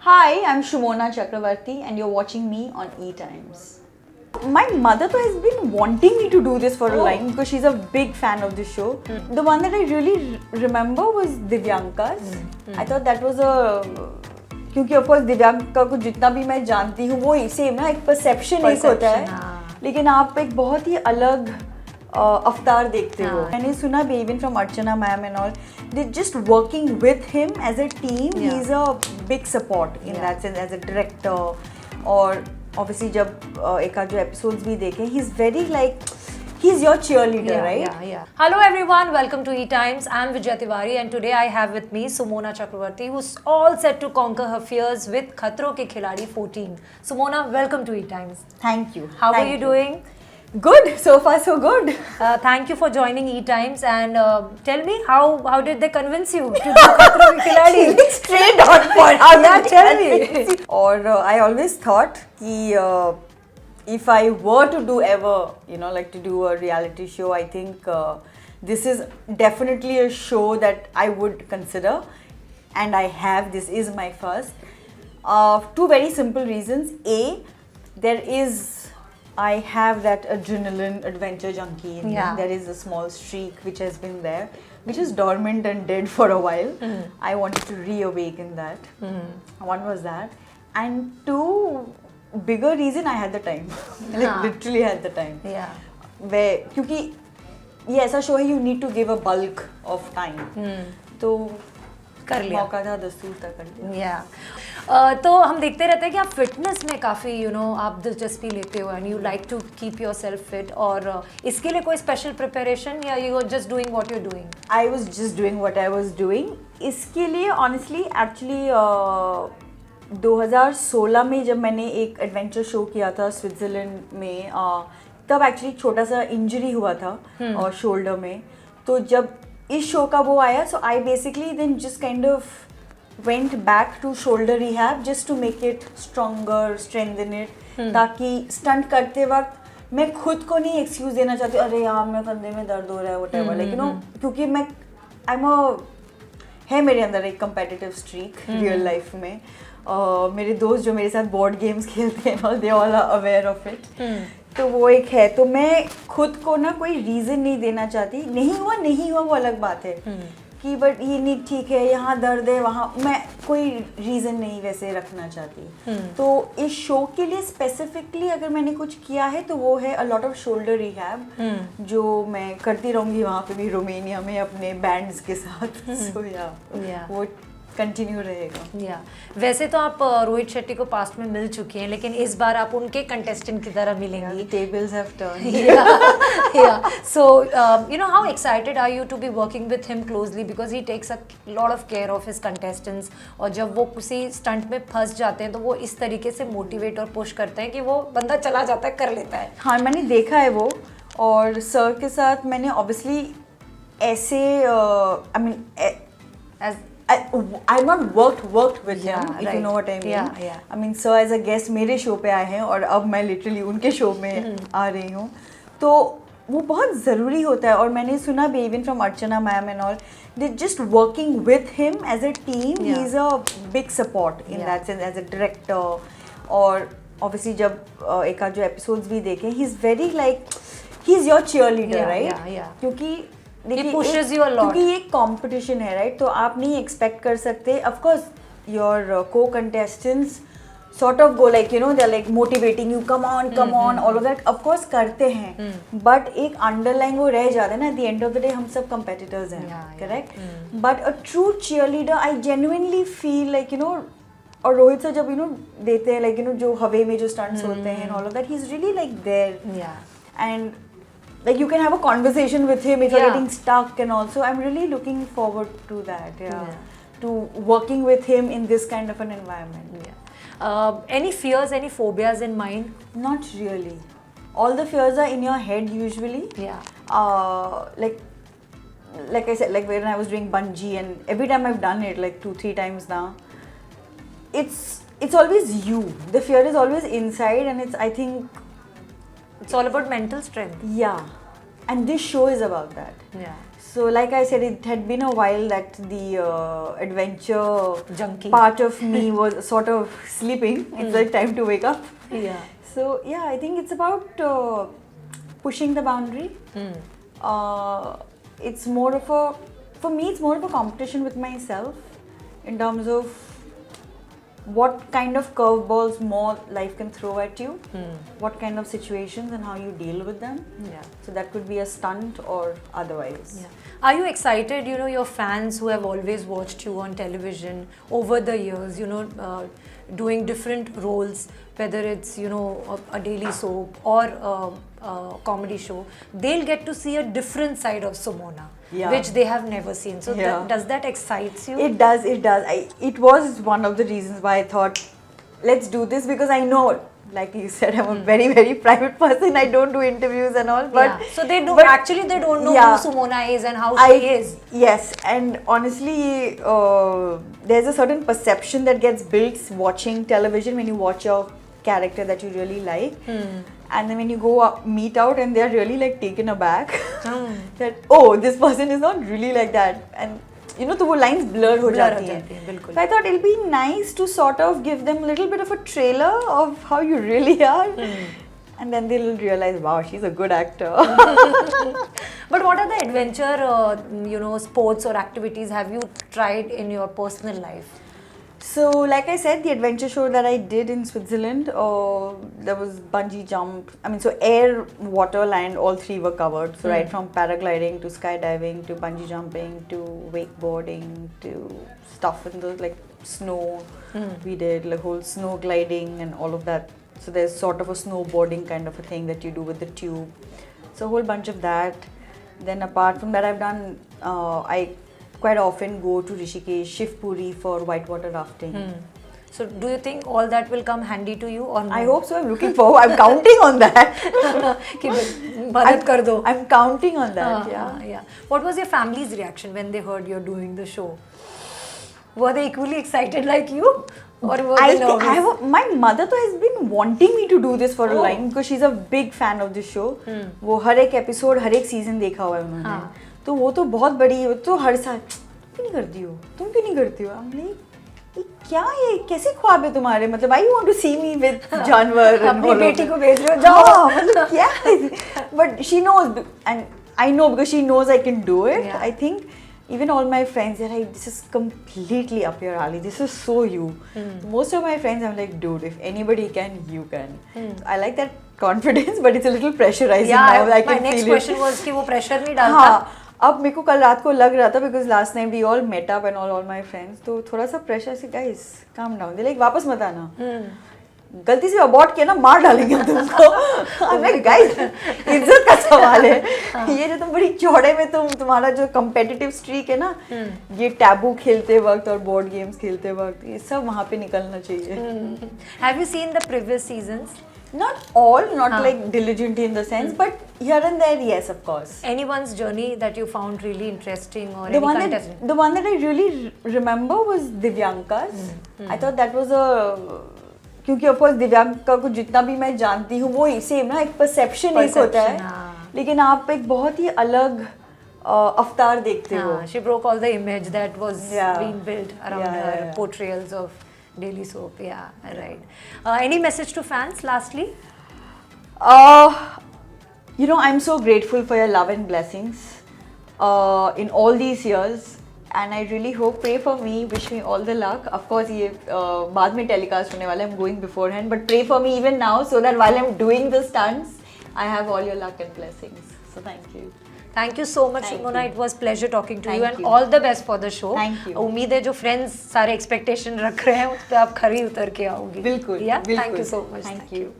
Hi, I'm Shumona Chakravarti and you're watching me on E-Times. My mother has been wanting me to do this for a line because she's a big fan of the show. The one that I really remember was Divyanka's. I thought that was a... क्योंकि of course Divyanka को जितना भी मैं जानती हूँ वो same ना एक परसेप्शन एक होता है लेकिन आप एक बहुत ही अलग अवतार देखते हो मैंने सुना भी even from Archana ma'am and all they're just working with him as a team he's a big support in that sense as a director और obviously जब एक आध जो episodes भी देखे he's very like he's your cheerleader right Hello everyone, welcome to E-Times. I'm Vijaya Tiwari and today I have with me Sumona Chakravarti who's all set to conquer her fears with Khatron Ke Khiladi 14. Sumona, welcome to E-Times. Thank you. How are you doing? Good, so far so good. Thank you for joining E-Times and tell me how did they convince you to do Khatron Ke Khiladi? Straight on point. Yeah, tell me. और I always thought कि if I were to do ever, you know, like to do a reality show, I think this is definitely a show that I would consider, and I have. This is my first. Two very simple reasons. A, I have that adrenaline adventure junkie in me. There is a small streak which has been there, which is dormant and dead for a while. I wanted to reawaken that. One was that, and two, bigger reason I had the time. Like literally had the time. Yeah. where क्योंकि ये ऐसा show है you need to give a bulk of time. तो कर लिया मौका था दस्तूर तक कर लिया. तो हम देखते रहते हैं कि आप फिटनेस में काफ़ी आप दिलचस्पी लेते हो and you like to keep yourself fit और इसके लिए कोई स्पेशल प्रिपरेशन या you are just doing what you are doing? I was just doing what I was doing. इसके लिए ऑनेस्टली एक्चुअली 2016 में जब मैंने एक एडवेंचर शो किया था स्विट्ज़रलैंड में तब एक्चुअली छोटा सा इंजरी हुआ था और शोल्डर में. तो जब इस शो का वो आया so I basically then just kind of went back to shoulder rehab just to make it stronger, strengthen it, ताकि स्टंट करते वक्त मैं खुद को नहीं एक्सक्यूज देना चाहती अरे यार मेरे कंधे में दर्द हो रहा है whatever, like you know, क्योंकि मैं है मेरे अंदर एक competitive streak रियल लाइफ में. मेरे दोस्त जो मेरे साथ बोर्ड गेम्स खेलते हैं they all are aware of it. तो वो एक है. तो मैं खुद को ना कोई रीज़न नहीं देना चाहती. नहीं हुआ वो अलग बात है कि बट ये नहीं ठीक है यहाँ दर्द है वहाँ मैं कोई रीज़न नहीं वैसे रखना चाहती. तो इस शो के लिए स्पेसिफिकली अगर मैंने कुछ किया है तो वो है a lot off shoulder rehab जो मैं करती रहूँगी वहाँ पे भी रोमेनिया में अपने बैंड्स के साथ. सो वो कंटिन्यू रहेगा. वैसे तो आप रोहित शेट्टी को पास्ट में मिल चुकी हैं लेकिन इस बार आप उनके कंटेस्टेंट की तरह मिलेंगी. Tables have turned. So you know how excited are you to be working with him closely because he takes a lot of care of his contestants और जब वो किसी स्टंट में फंस जाते हैं तो वो इस तरीके से मोटिवेट और पुश करते हैं कि वो बंदा चला जाता है कर लेता है. हाँ मैंने देखा है वो. और सर के साथ मैंने ऑब्वियसली ऐसे I mean I've not worked with him, if you know what I mean. I mean, sir as a guest मेरे शो पे आए हैं और अब मैं literally उनके शो में आ रही हूँ. तो वो बहुत ज़रूरी होता है. और मैंने सुना भी even from Archana ma'am and all, they're just working with him as a team. He's a big support in that sense as a director. और obviously जब एक आध जो episodes भी देखे, he's very like he's your cheerleader, right? क्योंकि क्योंकि ये कंपटीशन है राइट. तो आप नहीं एक्सपेक्ट कर सकते. ऑफ कोर्स योर को contestants sort of go like you know they are like motivating you come on all of that of course करते हैं. बट एक अंडरलाइन वो रह जाता है ना. At the end of the day हम सब कंपेटिटर्स हैं correct. But a true cheerleader I genuinely feel like you no. और रोहित सर जब यू नो देते हैं लाइक यू नो जो हवे में जो स्टंट्स होते हैं all of that he is really like there. And like you can have a conversation with him if you're getting stuck and also I'm really looking forward to that. To working with him in this kind of an environment. Any fears, any phobias in mind? Not really. All the fears are in your head usually. Like I said, like when I was doing bungee and every time I've done it like 2-3 times now, it's always you. The fear is always inside and I think it's all about mental strength. And this show is about that. So So, like I said, it had been a while that the adventure Junkie. part of me was sort of sleeping. It's like time to wake up. Yeah. So, yeah, I think it's about pushing the boundary. It's more of a, for me, it's more of a competition with myself in terms of what kind of curveballs more life can throw at you, what kind of situations and how you deal with them. Yeah. So that could be a stunt or otherwise. Yeah. Are you excited, you know, your fans who have always watched you on television over the years, you know, doing different roles, whether it's, you know, a daily soap or a comedy show, they'll get to see a different side of Sumona, which they have never seen. So does that excites you? It does, it does. It was one of the reasons why I thought, let's do this, because I know, like you said, I'm a very, very private person. I don't do interviews and all. But so they do, actually they don't know who Sumona is and how she is. Yes, and honestly, there's a certain perception that gets built watching television when you watch a character that you really like. And then when you go up, meet out and they're really like taken aback that, oh, this person is not really like that. And you know, तो वो lines blur हो जाती हैं. So I thought it'll be nice to sort of give them a little bit of a trailer of how you really are. And then they'll realize, wow, she's a good actor. But what are the adventure, you know, sports or activities have you tried in your personal life? So, like I said, the adventure show that I did in Switzerland, there was bungee jump. I mean, so air, water, land, all three were covered. So, right from paragliding to skydiving to bungee jumping to wakeboarding to stuff in the like snow. We did like whole snow gliding and all of that. So, there's sort of a snowboarding kind of a thing that you do with the tube. So, a whole bunch of that. Then, apart from that, I've done, I quite often go to Rishikesh, Shivpuri for whitewater rafting. So do you think all that will come handy to you or no? I hope so. I'm looking forward. I'm counting on that. I'm counting on that. Yeah. What was your family's reaction when they heard you're doing the show? Were they equally excited like you? Or were they nervous? My mother has been wanting me to do this for a while because she's a big fan of this show. वो हर एक episode, हर एक season देखा हुआ है उन्होंने. तो वो तो बहुत बड़ी, तो हर साल तुम क्यों नहीं करती हो, तुम क्यों नहीं करती हो. I'm like, क्या ये कैसे ख्वाब है तुम्हारे, मतलब I want to see me with जानवर. अपनी बेटी को भेज रहे हो, जाओ. मतलब क्या है. But she knows, and I know because she knows I can do it. I think even all my friends, they're like, this is completely up your alley. This is so you. Most of my friends, I'm like, dude, if anybody can, you can. So I like that confidence, but it's a little pressurizing now. My next question was कि वो pressure नहीं डालता. अब मेरे को कल रात को लग रहा था because last night we all met up and all my friends, तो थोड़ा सा pressure से guys calm down. They're like वापस मत आना. गलती से abort किया ना मार डालेंगे हम तुमको. I'm like guys इज्जत का सवाल है. ये जो तुम बड़ी चौड़े में तुम्हारा जो competitive streak है ना, ये taboo खेलते वक्त और board games खेलते वक्त, ये सब वहाँ पे निकलना चाहिए. Have you seen the previous seasons? Not all, not like diligently in the sense, but here and there, yes, of course. Anyone's journey that you found really interesting or the one that I really remember was Divyanka's. I thought that was क्योंकि of course Divyanka को जितना भी मैं जानती हूँ वो same ना, एक perception एक होता है, लेकिन आप एक बहुत ही अलग अवतार देखते हो. She broke all the image that was being built around her portrayals of daily soap. Yeah, right. Any message to fans lastly? You know, I'm so grateful for your love and blessings in all these years, and I really hope, pray for me, wish me all the luck. Of course ये बाद में telecast होने वाला है, I'm going beforehand, but pray for me even now so that while I'm doing the stunts I have all your luck and blessings. So thank you. Thank you so much, Sumona. It was pleasure talking to you and all the best for the show. Thank you. उम्मीद है जो friends सारे expectation रख रहे हैं उस पे आप खरी उतर के आओगी. बिल्कुल. Yeah. Thank you so much. Thank you.